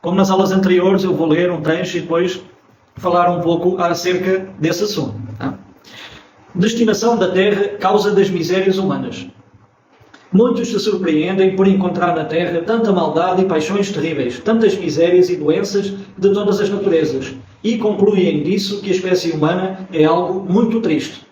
Como nas aulas anteriores, eu vou ler um trecho e depois falar um pouco acerca desse assunto. Tá? Destinação da Terra, causa das misérias humanas. Muitos se surpreendem por encontrar na Terra tanta maldade e paixões terríveis, tantas misérias e doenças de todas as naturezas, e concluem disso que a espécie humana é algo muito triste.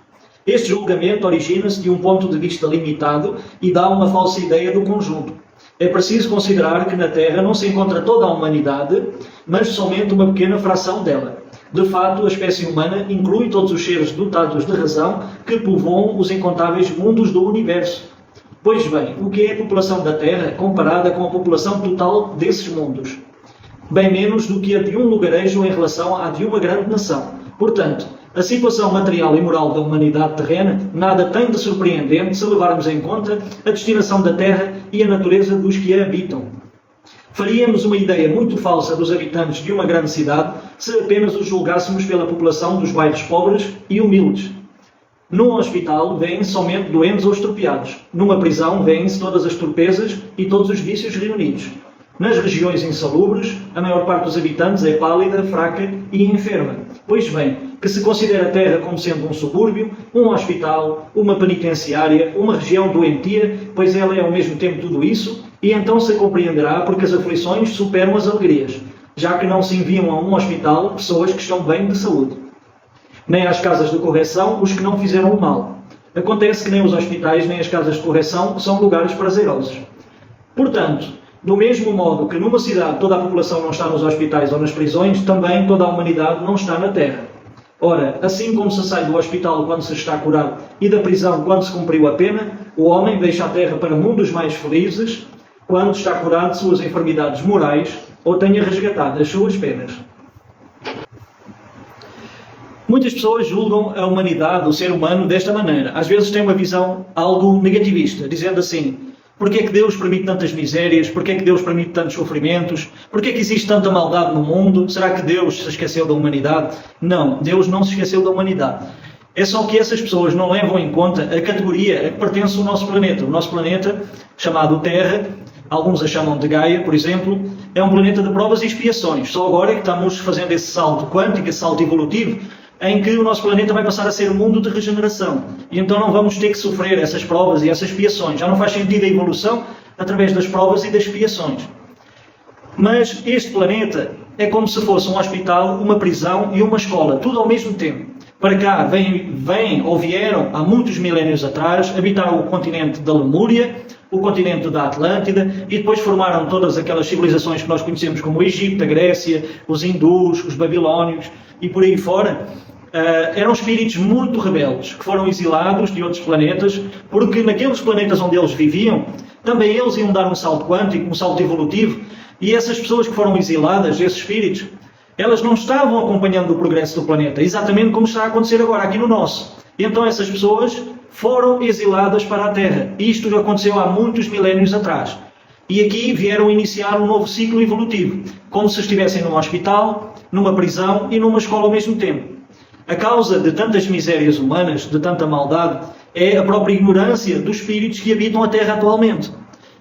Este julgamento origina-se de um ponto de vista limitado e dá uma falsa ideia do conjunto. É preciso considerar que na Terra não se encontra toda a humanidade, mas somente uma pequena fração dela. De fato, a espécie humana inclui todos os seres dotados de razão que povoam os incontáveis mundos do universo. Pois bem, o que é a população da Terra comparada com a população total desses mundos? Bem menos do que a de um lugarejo em relação à de uma grande nação. Portanto, a situação material e moral da humanidade terrena nada tem de surpreendente se levarmos em conta a destinação da Terra e a natureza dos que a habitam. Faríamos uma ideia muito falsa dos habitantes de uma grande cidade se apenas os julgássemos pela população dos bairros pobres e humildes. Num hospital vêem-se somente doentes ou estropiados. Numa prisão vêem-se todas as torpezas e todos os vícios reunidos. Nas regiões insalubres, a maior parte dos habitantes é pálida, fraca e enferma. Pois bem, que se considera a Terra como sendo um subúrbio, um hospital, uma penitenciária, uma região doentia, pois ela é ao mesmo tempo tudo isso, e então se compreenderá porque as aflições superam as alegrias, já que não se enviam a um hospital pessoas que estão bem de saúde. Nem às casas de correção os que não fizeram o mal. Acontece que nem os hospitais nem as casas de correção são lugares prazerosos. Portanto, do mesmo modo que numa cidade toda a população não está nos hospitais ou nas prisões, também toda a humanidade não está na Terra. Ora, assim como se sai do hospital quando se está curado e da prisão quando se cumpriu a pena, o homem deixa a Terra para mundos mais felizes quando está curado de suas enfermidades morais ou tenha resgatado as suas penas. Muitas pessoas julgam a humanidade, o ser humano, desta maneira. Às vezes têm uma visão algo negativista, dizendo assim: porquê é que Deus permite tantas misérias? Porquê é que Deus permite tantos sofrimentos? Porquê é que existe tanta maldade no mundo? Será que Deus se esqueceu da humanidade? Não, Deus não se esqueceu da humanidade. É só que essas pessoas não levam em conta a categoria a que pertence o nosso planeta. O nosso planeta, chamado Terra, alguns a chamam de Gaia, por exemplo, é um planeta de provas e expiações. Só agora é que estamos fazendo esse salto quântico, esse salto evolutivo, em que o nosso planeta vai passar a ser um mundo de regeneração. E então não vamos ter que sofrer essas provas e essas expiações. Já não faz sentido a evolução através das provas e das expiações. Mas este planeta é como se fosse um hospital, uma prisão e uma escola, tudo ao mesmo tempo. Para cá vêm ou vieram há muitos milénios atrás habitar o continente da Lemúria, o continente da Atlântida, e depois formaram todas aquelas civilizações que nós conhecemos como o Egito, a Grécia, os hindus, os babilónios e por aí fora. Eram espíritos muito rebeldes, que foram exilados de outros planetas, porque naqueles planetas onde eles viviam, também eles iam dar um salto quântico, um salto evolutivo, e essas pessoas que foram exiladas, esses espíritos, elas não estavam acompanhando o progresso do planeta, exatamente como está a acontecer agora aqui no nosso. E então essas pessoas foram exiladas para a Terra. Isto já aconteceu há muitos milénios atrás. E aqui vieram iniciar um novo ciclo evolutivo, como se estivessem num hospital, numa prisão e numa escola ao mesmo tempo. A causa de tantas misérias humanas, de tanta maldade, é a própria ignorância dos espíritos que habitam a Terra atualmente,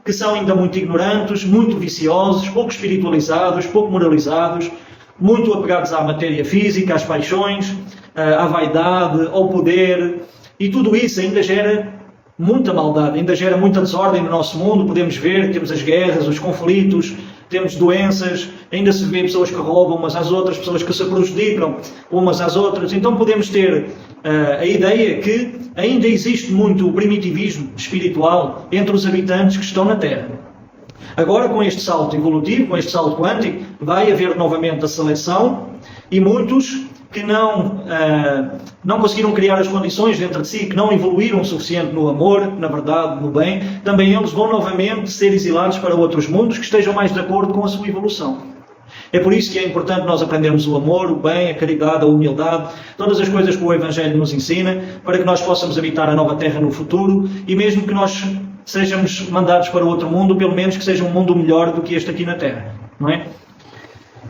que são ainda muito ignorantes, muito viciosos, pouco espiritualizados, pouco moralizados, muito apegados à matéria física, às paixões, à vaidade, ao poder, e tudo isso ainda gera muita maldade, ainda gera muita desordem no nosso mundo. Podemos ver, temos as guerras, os conflitos, temos doenças, ainda se vê pessoas que roubam umas às outras, pessoas que se prejudicam umas às outras. Então podemos ter a ideia que ainda existe muito primitivismo espiritual entre os habitantes que estão na Terra. Agora, com este salto evolutivo, com este salto quântico, vai haver novamente a seleção, e muitos que não conseguiram criar as condições dentro de si, que não evoluíram o suficiente no amor, na verdade, no bem, também eles vão novamente ser exilados para outros mundos que estejam mais de acordo com a sua evolução. É por isso que é importante nós aprendermos o amor, o bem, a caridade, a humildade, todas as coisas que o Evangelho nos ensina, para que nós possamos habitar a nova Terra no futuro, e mesmo que nós sejamos mandados para outro mundo, pelo menos que seja um mundo melhor do que este aqui na Terra, não é?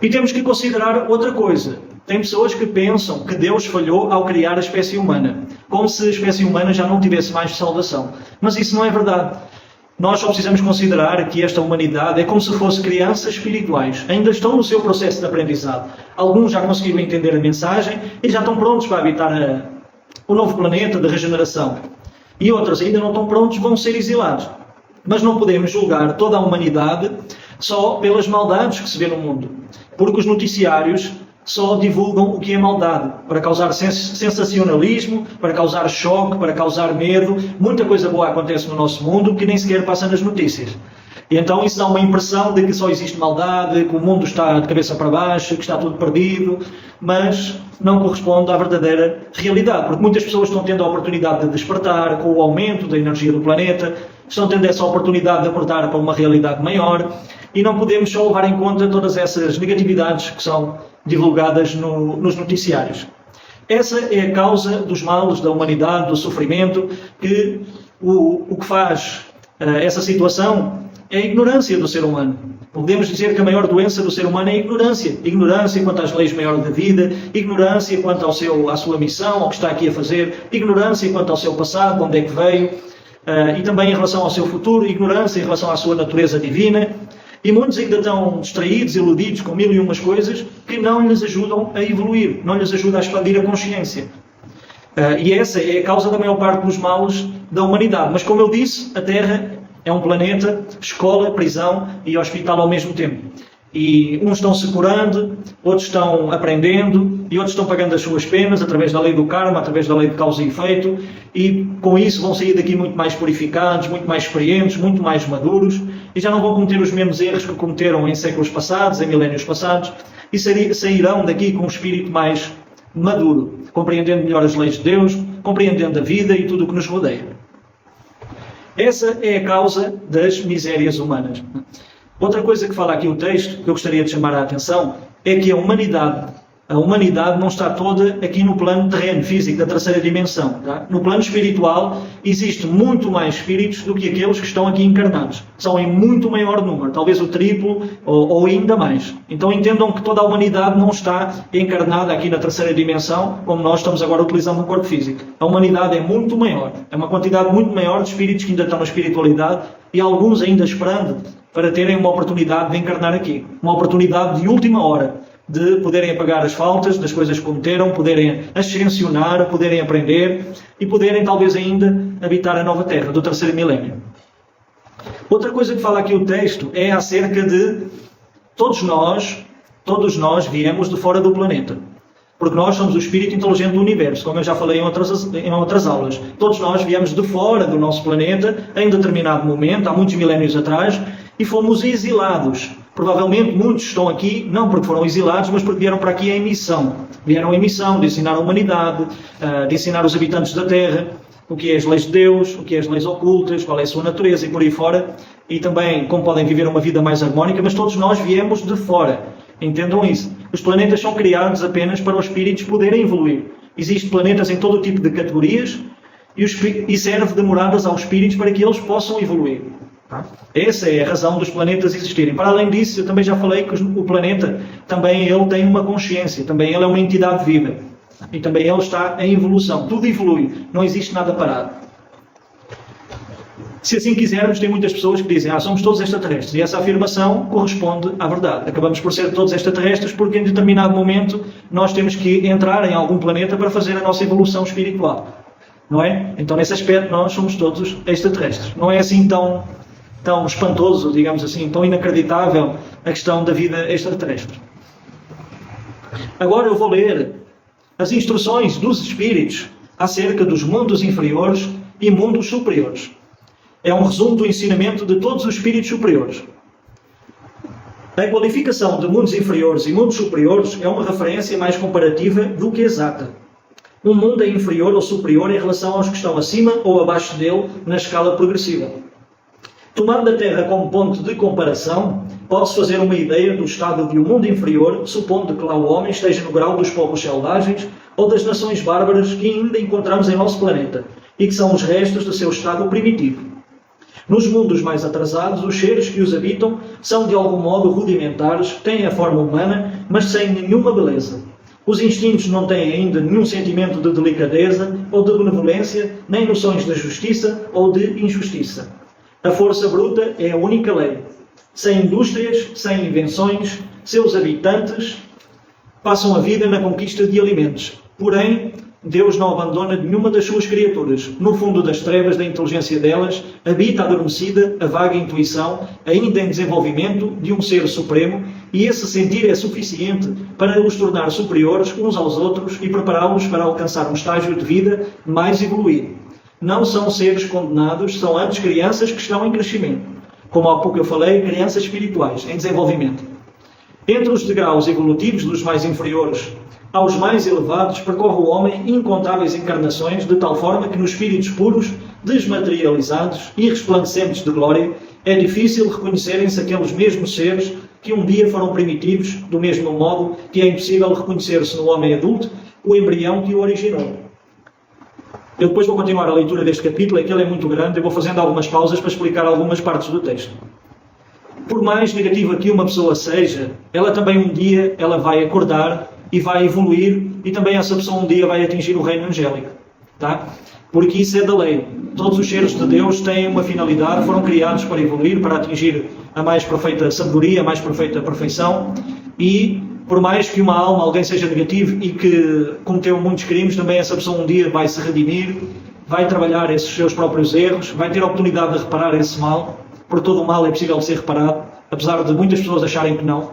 E temos que considerar outra coisa. Tem pessoas que pensam que Deus falhou ao criar a espécie humana, como se a espécie humana já não tivesse mais salvação. Mas isso não é verdade. Nós só precisamos considerar que esta humanidade é como se fosse crianças espirituais. Ainda estão no seu processo de aprendizado. Alguns já conseguiram entender a mensagem e já estão prontos para habitar o novo planeta de regeneração. E outros ainda não estão prontos, vão ser exilados. Mas não podemos julgar toda a humanidade só pelas maldades que se vê no mundo. Porque os noticiários só divulgam o que é maldade, para causar sensacionalismo, para causar choque, para causar medo. Muita coisa boa acontece no nosso mundo que nem sequer passa nas notícias. E então isso dá uma impressão de que só existe maldade, que o mundo está de cabeça para baixo, que está tudo perdido, mas não corresponde à verdadeira realidade, porque muitas pessoas estão tendo a oportunidade de despertar com o aumento da energia do planeta, estão tendo essa oportunidade de apertar para uma realidade maior, e não podemos só levar em conta todas essas negatividades que são divulgadas nos noticiários. Essa é a causa dos males da humanidade, do sofrimento, que o que faz essa situação é a ignorância do ser humano. Podemos dizer que a maior doença do ser humano é a ignorância. Ignorância quanto às leis maiores da vida, ignorância quanto à sua missão, ao que está aqui a fazer, ignorância quanto ao seu passado, de onde é que veio, e também em relação ao seu futuro, ignorância em relação à sua natureza divina. E muitos ainda estão distraídos, iludidos com mil e umas coisas que não lhes ajudam a evoluir, não lhes ajudam a expandir a consciência. E essa é a causa da maior parte dos males da humanidade. Mas como eu disse, a Terra é um planeta, escola, prisão e hospital ao mesmo tempo. E uns estão se curando, outros estão aprendendo e outros estão pagando as suas penas através da lei do karma, através da lei de causa e efeito, e com isso vão sair daqui muito mais purificados, muito mais experientes, muito mais maduros, e já não vão cometer os mesmos erros que cometeram em séculos passados, em milénios passados, e sairão daqui com um espírito mais maduro, compreendendo melhor as leis de Deus, compreendendo a vida e tudo o que nos rodeia. Essa é a causa das misérias humanas. Outra coisa que fala aqui o texto, que eu gostaria de chamar a atenção, é que a humanidade não está toda aqui no plano terreno, físico, da terceira dimensão. Tá? No plano espiritual, existe muito mais espíritos do que aqueles que estão aqui encarnados. São em muito maior número, talvez o triplo ou ainda mais. Então entendam que toda a humanidade não está encarnada aqui na terceira dimensão, como nós estamos agora utilizando no corpo físico. A humanidade é muito maior. É uma quantidade muito maior de espíritos que ainda estão na espiritualidade e alguns ainda esperando para terem uma oportunidade de encarnar aqui. Uma oportunidade de última hora, de poderem apagar as faltas das coisas que cometeram, poderem ascensionar, poderem aprender e poderem talvez ainda habitar a nova terra do terceiro milénio. Outra coisa que fala aqui o texto é acerca de todos nós viemos de fora do planeta. Porque nós somos o espírito inteligente do universo, como eu já falei em outras aulas. Todos nós viemos de fora do nosso planeta em determinado momento, há muitos milénios atrás, e fomos exilados. Provavelmente muitos estão aqui, não porque foram exilados, mas porque vieram para aqui em missão. Vieram em missão de ensinar a humanidade, de ensinar os habitantes da Terra o que é as leis de Deus, o que é as leis ocultas, qual é a sua natureza e por aí fora. E também como podem viver uma vida mais harmónica, mas todos nós viemos de fora. Entendam isso. Os planetas são criados apenas para os espíritos poderem evoluir. Existem planetas em todo o tipo de categorias e serve de moradas aos espíritos para que eles possam evoluir. Essa é a razão dos planetas existirem. Para além disso, eu também já falei que o planeta também ele tem uma consciência, também ele é uma entidade viva. E também ele está em evolução. Tudo evolui, não existe nada parado. Se assim quisermos, tem muitas pessoas que dizem somos todos extraterrestres. E essa afirmação corresponde à verdade. Acabamos por ser todos extraterrestres porque em determinado momento nós temos que entrar em algum planeta para fazer a nossa evolução espiritual. Não é? Então, nesse aspecto, nós somos todos extraterrestres. Não é assim tão espantoso, digamos assim, tão inacreditável a questão da vida extraterrestre. Agora eu vou ler as instruções dos espíritos acerca dos mundos inferiores e mundos superiores. É um resumo do ensinamento de todos os espíritos superiores. A qualificação de mundos inferiores e mundos superiores é uma referência mais comparativa do que exata. Um mundo é inferior ou superior em relação aos que estão acima ou abaixo dele na escala progressiva. Tomando a Terra como ponto de comparação, pode-se fazer uma ideia do estado de um mundo inferior, supondo que lá o homem esteja no grau dos povos selvagens ou das nações bárbaras que ainda encontramos em nosso planeta e que são os restos do seu estado primitivo. Nos mundos mais atrasados, os seres que os habitam são de algum modo rudimentares, têm a forma humana, mas sem nenhuma beleza. Os instintos não têm ainda nenhum sentimento de delicadeza ou de benevolência, nem noções de justiça ou de injustiça. A força bruta é a única lei. Sem indústrias, sem invenções, seus habitantes passam a vida na conquista de alimentos. Porém, Deus não abandona nenhuma das suas criaturas. No fundo das trevas da inteligência delas, habita adormecida a vaga intuição, ainda em desenvolvimento, de um ser supremo, e esse sentir é suficiente para os tornar superiores uns aos outros e prepará-los para alcançar um estágio de vida mais evoluído. Não são seres condenados, são antes crianças que estão em crescimento. Como há pouco eu falei, crianças espirituais, em desenvolvimento. Entre os degraus evolutivos dos mais inferiores aos mais elevados, percorre o homem incontáveis encarnações, de tal forma que nos espíritos puros, desmaterializados e resplandecentes de glória, é difícil reconhecerem-se aqueles mesmos seres que um dia foram primitivos, do mesmo modo que é impossível reconhecer-se no homem adulto o embrião que o originou. Eu depois vou continuar a leitura deste capítulo, é que ele é muito grande, eu vou fazendo algumas pausas para explicar algumas partes do texto. Por mais negativa que uma pessoa seja, ela também um dia ela vai acordar e vai evoluir, e também essa pessoa um dia vai atingir o reino angélico. Tá? Porque isso é da lei. Todos os seres de Deus têm uma finalidade, foram criados para evoluir, para atingir a mais perfeita sabedoria, a mais perfeita perfeição, e por mais que uma alma, alguém seja negativo e que cometeu muitos crimes, também essa pessoa um dia vai se redimir, vai trabalhar esses seus próprios erros, vai ter a oportunidade de reparar esse mal, porque todo o mal é possível de ser reparado, apesar de muitas pessoas acharem que não.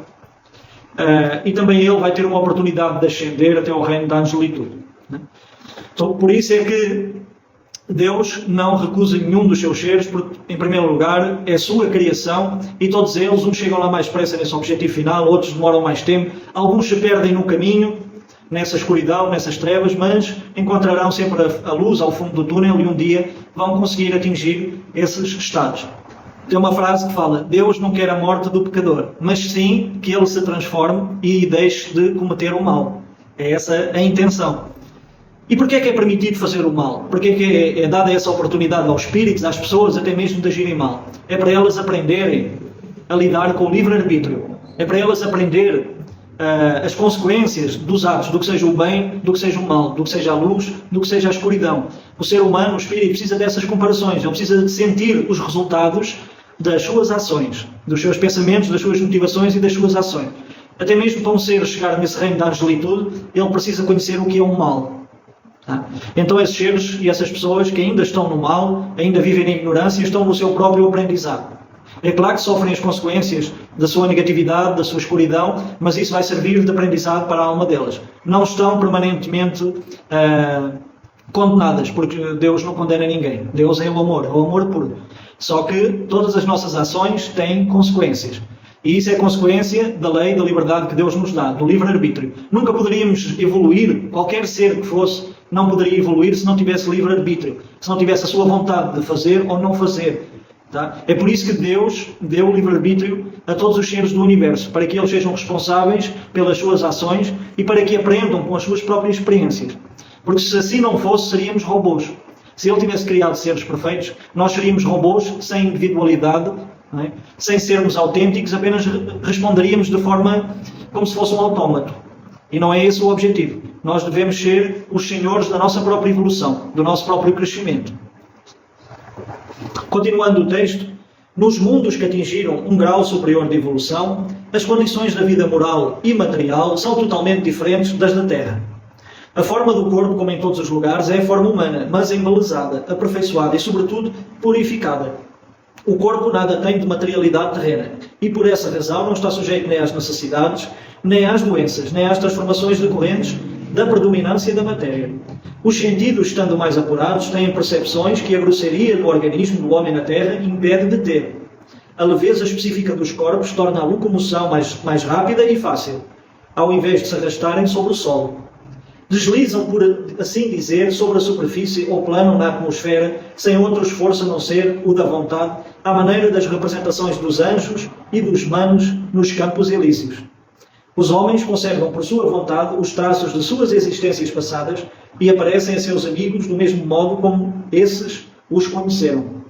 E também ele vai ter uma oportunidade de ascender até ao reino da angelitude. Então, por isso é que Deus não recusa nenhum dos seus seres, porque, em primeiro lugar, é sua criação e todos eles, uns chegam lá mais depressa nesse objetivo final, outros demoram mais tempo, alguns se perdem no caminho, nessa escuridão, nessas trevas, mas encontrarão sempre a luz ao fundo do túnel e um dia vão conseguir atingir esses estados. Tem uma frase que fala: Deus não quer a morte do pecador, mas sim que ele se transforme e deixe de cometer o mal. É essa a intenção. E porquê é que é permitido fazer o mal? Porquê é que é dada essa oportunidade aos espíritos, às pessoas, até mesmo de agirem mal? É para elas aprenderem a lidar com o livre-arbítrio. É para elas aprender as consequências dos atos, do que seja o bem, do que seja o mal, do que seja a luz, do que seja a escuridão. O ser humano, o espírito, precisa dessas comparações. Ele precisa de sentir os resultados das suas ações, dos seus pensamentos, das suas motivações e das suas ações. Até mesmo para um ser chegar nesse reino da angelitude, ele precisa conhecer o que é o mal. Tá? Então esses seres e essas pessoas que ainda estão no mal, ainda vivem na ignorância, estão no seu próprio aprendizado. É claro que sofrem as consequências da sua negatividade, da sua escuridão, mas isso vai servir de aprendizado para a alma delas. Não estão permanentemente condenadas, porque Deus não condena ninguém. Deus é o amor puro. Só que todas as nossas ações têm consequências. E isso é consequência da lei da liberdade que Deus nos dá, do livre-arbítrio. Nunca poderíamos evoluir, qualquer ser que fosse, não poderia evoluir se não tivesse livre-arbítrio, se não tivesse a sua vontade de fazer ou não fazer. Tá? É por isso que Deus deu o livre-arbítrio a todos os seres do universo, para que eles sejam responsáveis pelas suas ações e para que aprendam com as suas próprias experiências. Porque se assim não fosse, seríamos robôs. Se Ele tivesse criado seres perfeitos, nós seríamos robôs sem individualidade, não é? Sem sermos autênticos, apenas responderíamos de forma como se fosse um autómato. E não é esse o objetivo. Nós devemos ser os senhores da nossa própria evolução, do nosso próprio crescimento. Continuando o texto, nos mundos que atingiram um grau superior de evolução, as condições da vida moral e material são totalmente diferentes das da Terra. A forma do corpo, como em todos os lugares, é a forma humana, mas embelezada, aperfeiçoada e, sobretudo, purificada. O corpo nada tem de materialidade terrena e, por essa razão, não está sujeito nem às necessidades, nem às doenças, nem às transformações decorrentes da predominância da matéria. Os sentidos, estando mais apurados, têm percepções que a grosseria do organismo do homem na Terra impede de ter. A leveza específica dos corpos torna a locomoção mais rápida e fácil, ao invés de se arrastarem sobre o solo. Deslizam, por assim dizer, sobre a superfície ou planam na atmosfera, sem outro esforço a não ser o da vontade, à maneira das representações dos anjos e dos manos nos campos elíseos. Os homens conservam por sua vontade os traços de suas existências passadas e aparecem a seus amigos do mesmo modo como esses os conheceram.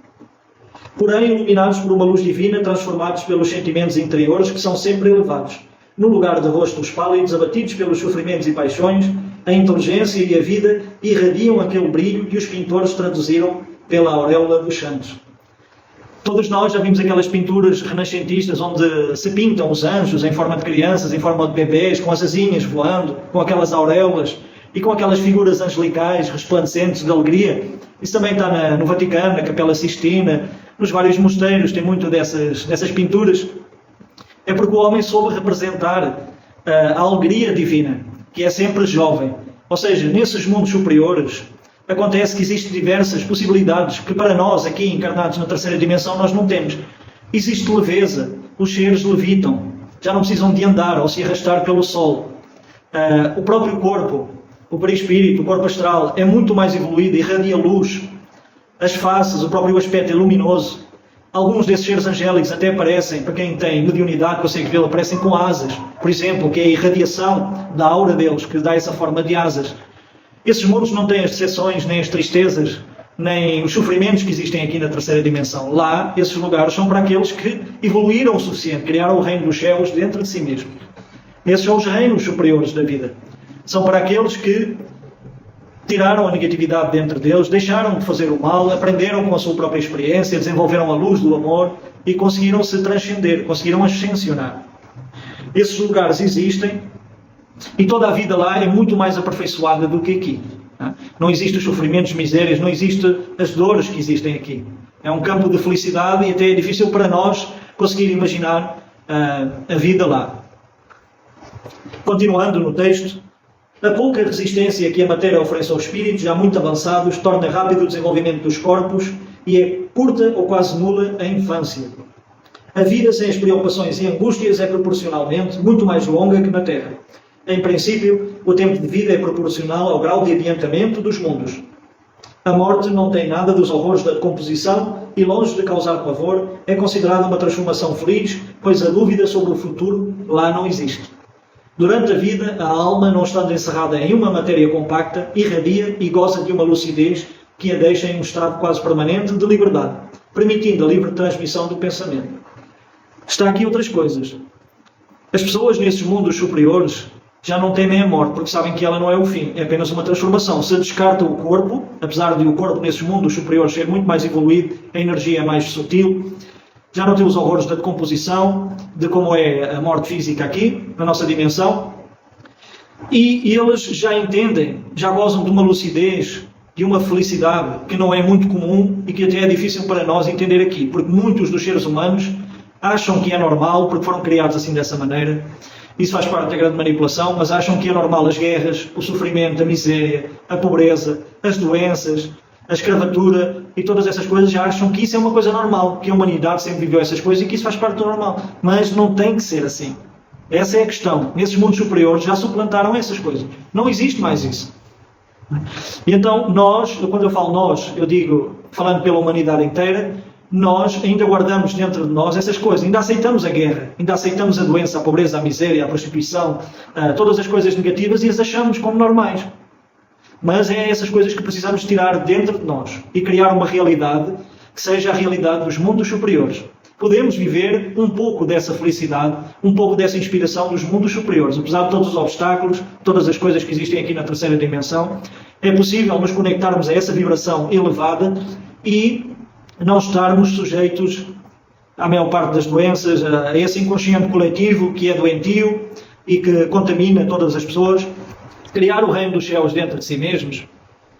Porém, iluminados por uma luz divina, transformados pelos sentimentos interiores que são sempre elevados. No lugar de rostos pálidos, abatidos pelos sofrimentos e paixões, a inteligência e a vida irradiam aquele brilho que os pintores traduziram pela auréola dos santos. Todos nós já vimos aquelas pinturas renascentistas onde se pintam os anjos em forma de crianças, em forma de bebês, com as asinhas voando, com aquelas auréolas e com aquelas figuras angelicais resplandecentes de alegria. Isso também está no Vaticano, na Capela Sistina, nos vários mosteiros, tem muito dessas pinturas. É porque o homem soube representar a alegria divina, que é sempre jovem. Ou seja, nesses mundos superiores, acontece que existem diversas possibilidades que para nós, aqui encarnados na terceira dimensão, nós não temos. Existe leveza, os seres levitam, já não precisam de andar ou se arrastar pelo sol. O próprio corpo, o perispírito, o corpo astral, é muito mais evoluído, irradia luz. As faces, o próprio aspecto é luminoso. Alguns desses seres angélicos até aparecem, para quem tem mediunidade, consegue vê-lo, aparecem com asas. Por exemplo, que é a irradiação da aura deles, que dá essa forma de asas. Esses mundos não têm as decepções, nem as tristezas, nem os sofrimentos que existem aqui na terceira dimensão. Lá, esses lugares são para aqueles que evoluíram o suficiente, criaram o reino dos céus dentro de si mesmos. Esses são os reinos superiores da vida. São para aqueles que tiraram a negatividade dentro deles, deixaram de fazer o mal, aprenderam com a sua própria experiência, desenvolveram a luz do amor e conseguiram se transcender, conseguiram ascensionar. Esses lugares existem e toda a vida lá é muito mais aperfeiçoada do que aqui. Não existem os sofrimentos, misérias, não existem as dores que existem aqui. É um campo de felicidade e até é difícil para nós conseguir imaginar a vida lá. Continuando no texto, a pouca resistência que a matéria oferece aos espíritos, já muito avançados, torna rápido o desenvolvimento dos corpos e é curta ou quase nula a infância. A vida sem as preocupações e angústias é proporcionalmente muito mais longa que na Terra. Em princípio, o tempo de vida é proporcional ao grau de adiantamento dos mundos. A morte não tem nada dos horrores da decomposição e, longe de causar pavor, é considerada uma transformação feliz, pois a dúvida sobre o futuro lá não existe. Durante a vida, a alma, não estando encerrada em uma matéria compacta, irradia e goza de uma lucidez que a deixa em um estado quase permanente de liberdade, permitindo a livre transmissão do pensamento. Está aqui outras coisas. As pessoas nesses mundos superiores já não temem a morte, porque sabem que ela não é o fim, é apenas uma transformação. Se descarta o corpo, apesar de o corpo nesses mundos superiores ser muito mais evoluído, a energia é mais sutil, já não tem os horrores da decomposição, de como é a morte física aqui, na nossa dimensão. E eles já entendem, já gozam de uma lucidez, de uma felicidade que não é muito comum e que até é difícil para nós entender aqui, porque muitos dos seres humanos acham que é normal, porque foram criados assim dessa maneira. Isso faz parte da grande manipulação, mas acham que é normal as guerras, o sofrimento, a miséria, a pobreza, as doenças, a escravatura e todas essas coisas, já acham que isso é uma coisa normal, que a humanidade sempre viveu essas coisas e que isso faz parte do normal. Mas não tem que ser assim. Essa é a questão. Nesses mundos superiores já suplantaram essas coisas. Não existe mais isso. E então nós, quando eu falo nós, eu digo, falando pela humanidade inteira, nós ainda guardamos dentro de nós essas coisas. Ainda aceitamos a guerra, ainda aceitamos a doença, a pobreza, a miséria, a prostituição, todas as coisas negativas e as achamos como normais. Mas é essas coisas que precisamos tirar dentro de nós e criar uma realidade que seja a realidade dos mundos superiores. Podemos viver um pouco dessa felicidade, um pouco dessa inspiração dos mundos superiores. Apesar de todos os obstáculos, todas as coisas que existem aqui na terceira dimensão, é possível nos conectarmos a essa vibração elevada e não estarmos sujeitos à maior parte das doenças, a esse inconsciente coletivo que é doentio e que contamina todas as pessoas. Criar o reino dos céus dentro de si mesmos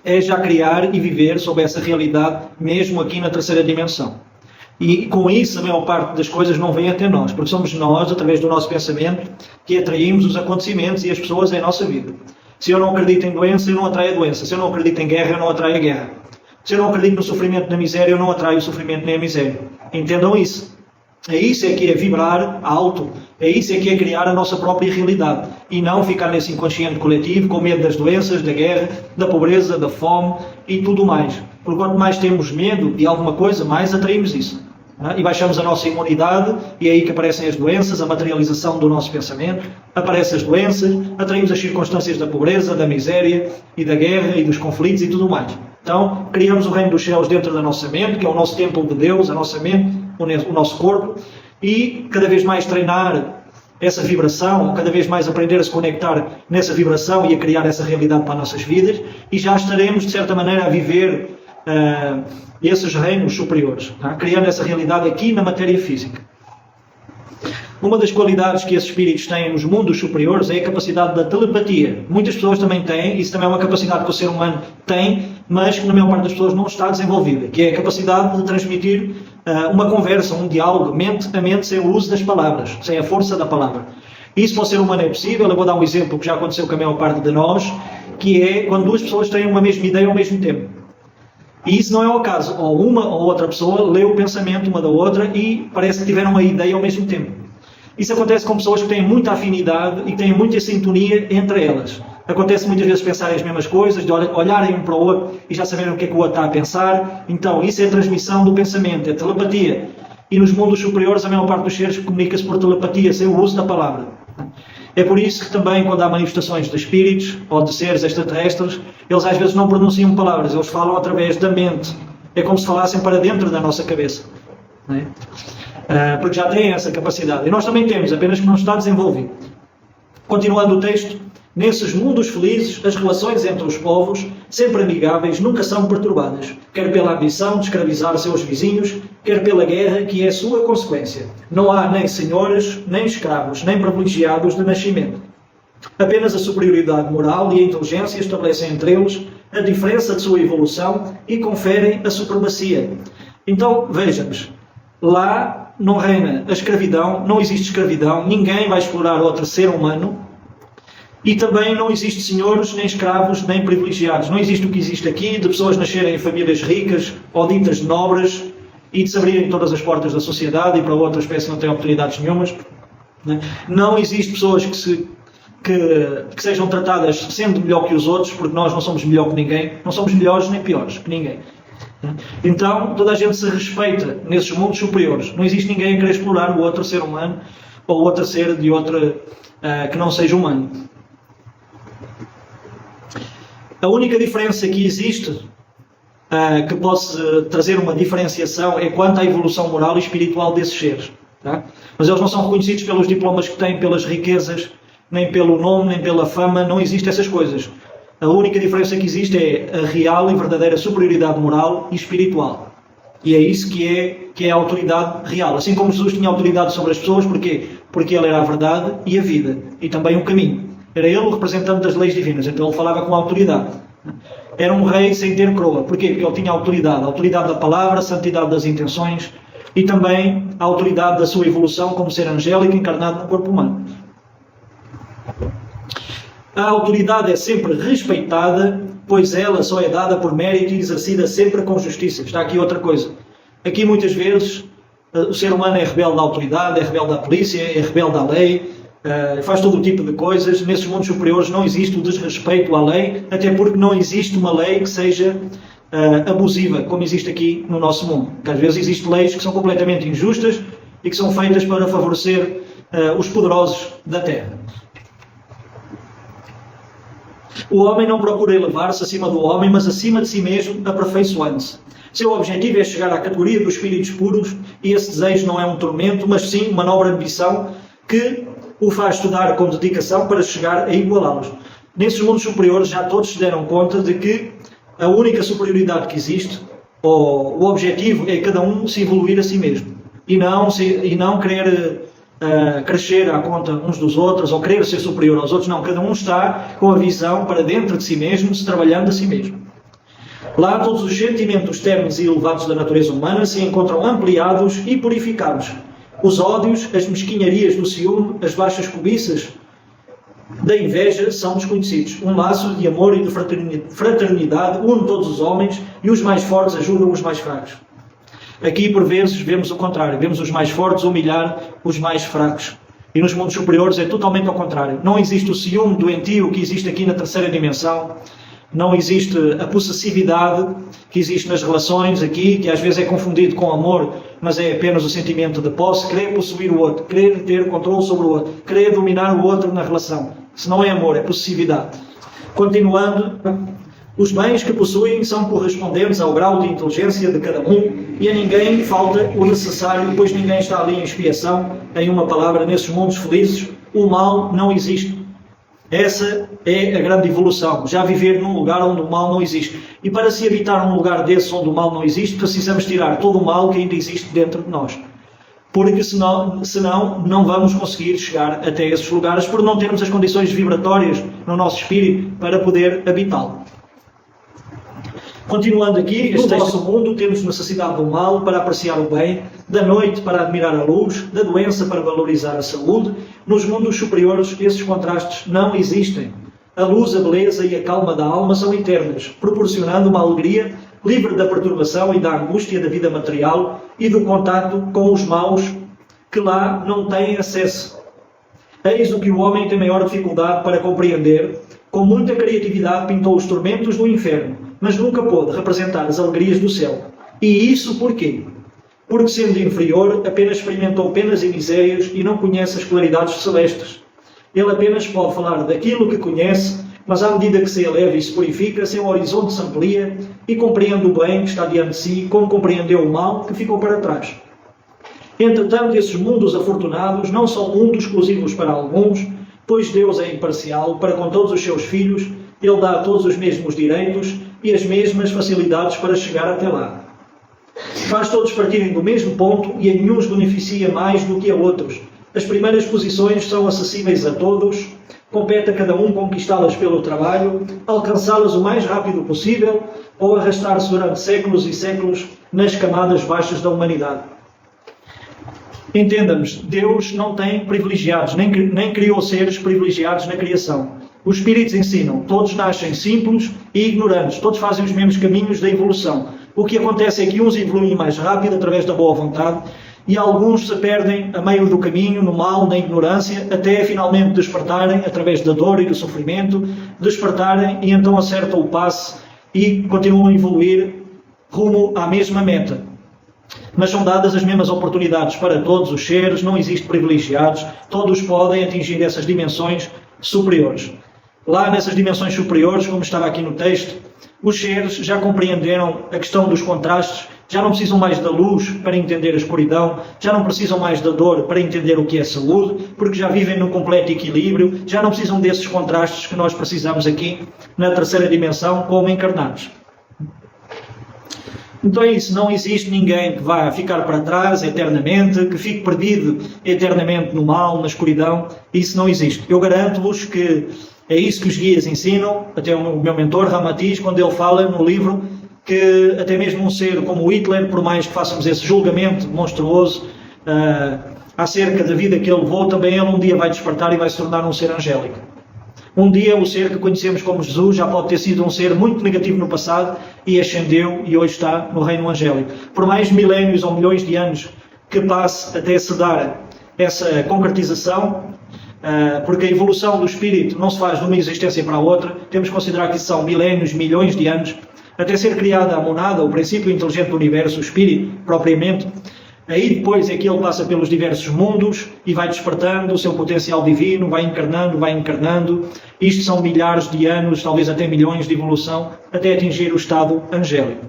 é já criar e viver sob essa realidade mesmo aqui na terceira dimensão. E com isso a maior parte das coisas não vem até nós, porque somos nós, através do nosso pensamento, que atraímos os acontecimentos e as pessoas em nossa vida. Se eu não acredito em doença, eu não atraio a doença. Se eu não acredito em guerra, eu não atraio a guerra. Se eu não acredito no sofrimento, na miséria, eu não atraio o sofrimento nem a miséria. Entendam isso. É isso é que é vibrar alto. É isso é que é criar a nossa própria realidade. E não ficar nesse inconsciente coletivo, com medo das doenças, da guerra, da pobreza, da fome e tudo mais. Porque quanto mais temos medo de alguma coisa, mais atraímos isso. E baixamos a nossa imunidade, e é aí que aparecem as doenças, a materialização do nosso pensamento, aparecem as doenças, atraímos as circunstâncias da pobreza, da miséria, e da guerra, e dos conflitos, e tudo mais. Então, criamos o reino dos céus dentro da nossa mente, que é o nosso templo de Deus, a nossa mente, o nosso corpo, e cada vez mais treinar essa vibração, cada vez mais aprender a se conectar nessa vibração e a criar essa realidade para as nossas vidas, e já estaremos, de certa maneira, a viver esses reinos superiores, tá? Criando essa realidade aqui na matéria física. Uma das qualidades que esses espíritos têm nos mundos superiores é a capacidade da telepatia. Muitas pessoas também têm, isso também é uma capacidade que o ser humano tem, mas que na maior parte das pessoas não está desenvolvida, que é a capacidade de transmitir uma conversa, um diálogo, mente a mente, sem o uso das palavras, sem a força da palavra. Isso para o ser humano é possível. Eu vou dar um exemplo que já aconteceu com a maior parte de nós, que é quando duas pessoas têm uma mesma ideia ao mesmo tempo. E isso não é o caso. Ou uma ou outra pessoa lê o pensamento uma da outra e parece que tiveram uma ideia ao mesmo tempo. Isso acontece com pessoas que têm muita afinidade e que têm muita sintonia entre elas. Acontece muitas vezes pensarem as mesmas coisas, de olharem um para o outro e já saberem o que é que o outro está a pensar. Então, isso é a transmissão do pensamento, é telepatia. E nos mundos superiores, a maior parte dos seres comunica-se por telepatia, sem o uso da palavra. É por isso que também, quando há manifestações de espíritos ou de seres extraterrestres, eles às vezes não pronunciam palavras, eles falam através da mente. É como se falassem para dentro da nossa cabeça. Não é? Porque já têm essa capacidade. E nós também temos, apenas que não está desenvolvido. Continuando o texto, nesses mundos felizes, as relações entre os povos, sempre amigáveis, nunca são perturbadas, quer pela ambição de escravizar seus vizinhos, quer pela guerra, que é a sua consequência. Não há nem senhores, nem escravos, nem privilegiados de nascimento. Apenas a superioridade moral e a inteligência estabelecem entre eles a diferença de sua evolução e conferem a supremacia. Então, vejamos, lá não reina a escravidão, não existe escravidão, ninguém vai explorar outro ser humano, e também não existe senhores, nem escravos, nem privilegiados. Não existe o que existe aqui, de pessoas nascerem em famílias ricas ou ditas nobres e de se abrirem todas as portas da sociedade e para outra espécie não têm oportunidades nenhumas. Não existe pessoas que sejam tratadas sendo melhor que os outros, porque nós não somos melhor que ninguém, não somos melhores nem piores que ninguém. Então, toda a gente se respeita nesses mundos superiores. Não existe ninguém a querer explorar o outro ser humano ou outro ser de outra que não seja humano. A única diferença que existe, que possa trazer uma diferenciação, é quanto à evolução moral e espiritual desses seres. Tá? Mas eles não são reconhecidos pelos diplomas que têm, pelas riquezas, nem pelo nome, nem pela fama. Não existem essas coisas. A única diferença que existe é a real e verdadeira superioridade moral e espiritual. E é isso que é a autoridade real. Assim como Jesus tinha autoridade sobre as pessoas, porquê? Porque ele era a verdade e a vida. E também o caminho. Era ele o representante das leis divinas. Então ele falava com autoridade. Era um rei sem ter coroa. Porquê? Porque ele tinha autoridade. A autoridade da palavra, a santidade das intenções e também a autoridade da sua evolução como ser angélico encarnado no corpo humano. A autoridade é sempre respeitada, pois ela só é dada por mérito e exercida sempre com justiça. Está aqui outra coisa. Aqui muitas vezes o ser humano é rebelde à autoridade, é rebelde à polícia, é rebelde à lei, faz todo o tipo de coisas. Nesses mundos superiores não existe o desrespeito à lei, até porque não existe uma lei que seja abusiva, como existe aqui no nosso mundo. Porque às vezes existem leis que são completamente injustas e que são feitas para favorecer os poderosos da terra. O homem não procura elevar-se acima do homem, mas acima de si mesmo, aperfeiçoando-se. Seu objetivo é chegar à categoria dos espíritos puros, e esse desejo não é um tormento, mas sim uma nobre ambição que o faz estudar com dedicação para chegar a igualá-los. Nesses mundos superiores já todos se deram conta de que a única superioridade que existe, ou o objetivo, é cada um se evoluir a si mesmo. E não querer crescer à conta uns dos outros ou querer ser superior aos outros. Não, cada um está com a visão para dentro de si mesmo, se trabalhando a si mesmo. Lá todos os sentimentos ternos e elevados da natureza humana se encontram ampliados e purificados. Os ódios, as mesquinharias do ciúme, as baixas cobiças da inveja são desconhecidos. Um laço de amor e de fraternidade une todos os homens e os mais fortes ajudam os mais fracos. Aqui, por vezes, vemos o contrário. Vemos os mais fortes humilhar os mais fracos. E nos mundos superiores é totalmente ao contrário. Não existe o ciúme doentio que existe aqui na terceira dimensão. Não existe a possessividade que existe nas relações aqui, que às vezes é confundido com amor, mas é apenas o sentimento de posse, querer possuir o outro, querer ter controle sobre o outro, querer dominar o outro na relação. Se não é amor, é possessividade. Continuando, os bens que possuem são correspondentes ao grau de inteligência de cada um e a ninguém falta o necessário, pois ninguém está ali em expiação. Em uma palavra, nesses mundos felizes, o mal não existe. Essa é a grande evolução, já viver num lugar onde o mal não existe. E para se habitar num lugar desse onde o mal não existe, precisamos tirar todo o mal que ainda existe dentro de nós. Porque senão não vamos conseguir chegar até esses lugares, por não termos as condições vibratórias no nosso espírito para poder habitá-lo. Continuando aqui, no nosso mundo temos necessidade do mal para apreciar o bem, da noite para admirar a luz, da doença para valorizar a saúde. Nos mundos superiores esses contrastes não existem. A luz, a beleza e a calma da alma são eternas, proporcionando uma alegria livre da perturbação e da angústia da vida material e do contato com os maus que lá não têm acesso. Eis o que o homem tem maior dificuldade para compreender. Com muita criatividade pintou os tormentos do inferno, mas nunca pôde representar as alegrias do céu. E isso porquê? Porque, sendo inferior, apenas experimentou penas e misérias e não conhece as claridades celestes. Ele apenas pode falar daquilo que conhece, mas à medida que se eleva e se purifica, seu horizonte se amplia e compreende o bem que está diante de si, como compreendeu o mal que ficou para trás. Entretanto, esses mundos afortunados não são mundos exclusivos para alguns, pois Deus é imparcial para com todos os seus filhos, Ele dá a todos os mesmos direitos e as mesmas facilidades para chegar até lá. Faz todos partirem do mesmo ponto e a nenhum os beneficia mais do que a outros. As primeiras posições são acessíveis a todos, compete a cada um conquistá-las pelo trabalho, alcançá-las o mais rápido possível ou arrastar-se durante séculos e séculos nas camadas baixas da humanidade. Entendamos, Deus não tem privilegiados, nem criou seres privilegiados na criação. Os espíritos ensinam, todos nascem simples e ignorantes, todos fazem os mesmos caminhos da evolução. O que acontece é que uns evoluem mais rápido através da boa vontade e alguns se perdem a meio do caminho, no mal, na ignorância, até finalmente despertarem através da dor e do sofrimento, despertarem e então acertam o passe e continuam a evoluir rumo à mesma meta. Mas são dadas as mesmas oportunidades para todos os seres, não existem privilegiados, todos podem atingir essas dimensões superiores. Lá nessas dimensões superiores, como estava aqui no texto, os seres já compreenderam a questão dos contrastes, já não precisam mais da luz para entender a escuridão, já não precisam mais da dor para entender o que é saúde, porque já vivem num completo equilíbrio, já não precisam desses contrastes que nós precisamos aqui na terceira dimensão como encarnados. Então é isso, não existe ninguém que vá ficar para trás eternamente, que fique perdido eternamente no mal, na escuridão, isso não existe. Eu garanto-vos que é isso que os guias ensinam, até o meu mentor Ramatiz, quando ele fala no livro, que até mesmo um ser como Hitler, por mais que façamos esse julgamento monstruoso acerca da vida que ele levou, também ele um dia vai despertar e vai se tornar um ser angélico. Um dia o ser que conhecemos como Jesus já pode ter sido um ser muito negativo no passado e ascendeu e hoje está no reino angélico. Por mais milénios ou milhões de anos que passe até se dar essa concretização, porque a evolução do espírito não se faz de uma existência para a outra, temos que considerar que são milénios, milhões de anos, até ser criada a monada, o princípio inteligente do universo, o espírito propriamente. Aí depois é que ele passa pelos diversos mundos e vai despertando o seu potencial divino, vai encarnando. Isto são milhares de anos, talvez até milhões de evolução, até atingir o estado angélico.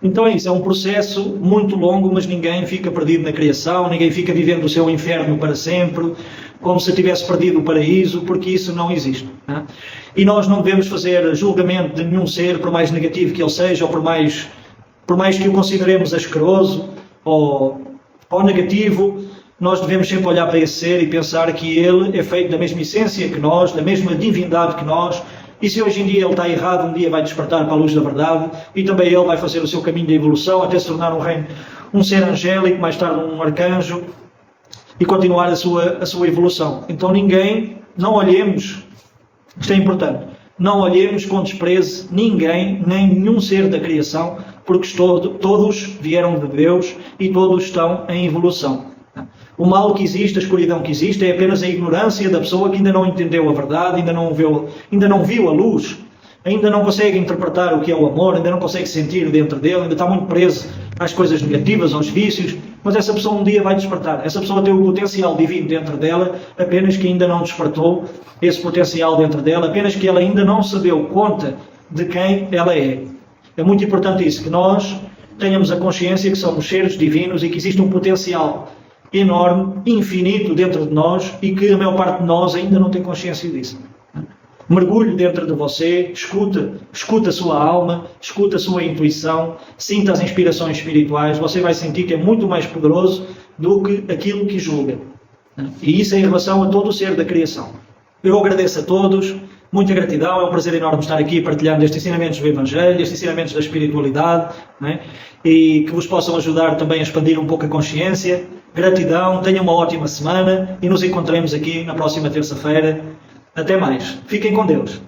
Então é isso, é um processo muito longo, mas ninguém fica perdido na criação, ninguém fica vivendo o seu inferno para sempre, como se tivesse perdido o paraíso, porque isso não existe. Não é? E nós não devemos fazer julgamento de nenhum ser, por mais negativo que ele seja, ou por mais que o consideremos asqueroso ou negativo, nós devemos sempre olhar para esse ser e pensar que ele é feito da mesma essência que nós, da mesma divindade que nós, e se hoje em dia ele está errado, um dia vai despertar para a luz da verdade, e também ele vai fazer o seu caminho de evolução, até se tornar um ser angélico, mais tarde um arcanjo, e continuar a sua evolução. Então não olhemos, isto é importante, não olhemos com desprezo ninguém, nem nenhum ser da criação, porque todos vieram de Deus e todos estão em evolução. O mal que existe, a escuridão que existe, é apenas a ignorância da pessoa que ainda não entendeu a verdade, ainda não viu a luz, ainda não consegue interpretar o que é o amor, ainda não consegue sentir dentro dele, ainda está muito preso às coisas negativas, aos vícios, mas essa pessoa um dia vai despertar. Essa pessoa tem o potencial divino dentro dela, apenas que ainda não despertou esse potencial dentro dela, apenas que ela ainda não se deu conta de quem ela é. É muito importante isso, que nós tenhamos a consciência que somos seres divinos e que existe um potencial enorme, infinito dentro de nós e que a maior parte de nós ainda não tem consciência disso. Mergulhe dentro de você, escuta a sua alma, escuta a sua intuição, sinta as inspirações espirituais, você vai sentir que é muito mais poderoso do que aquilo que julga. E isso é em relação a todo o ser da criação. Eu agradeço a todos, muita gratidão, é um prazer enorme estar aqui partilhando estes ensinamentos do Evangelho, estes ensinamentos da espiritualidade, e que vos possam ajudar também a expandir um pouco a consciência. Gratidão, tenham uma ótima semana e nos encontremos aqui na próxima terça-feira. Até mais. Fiquem com Deus.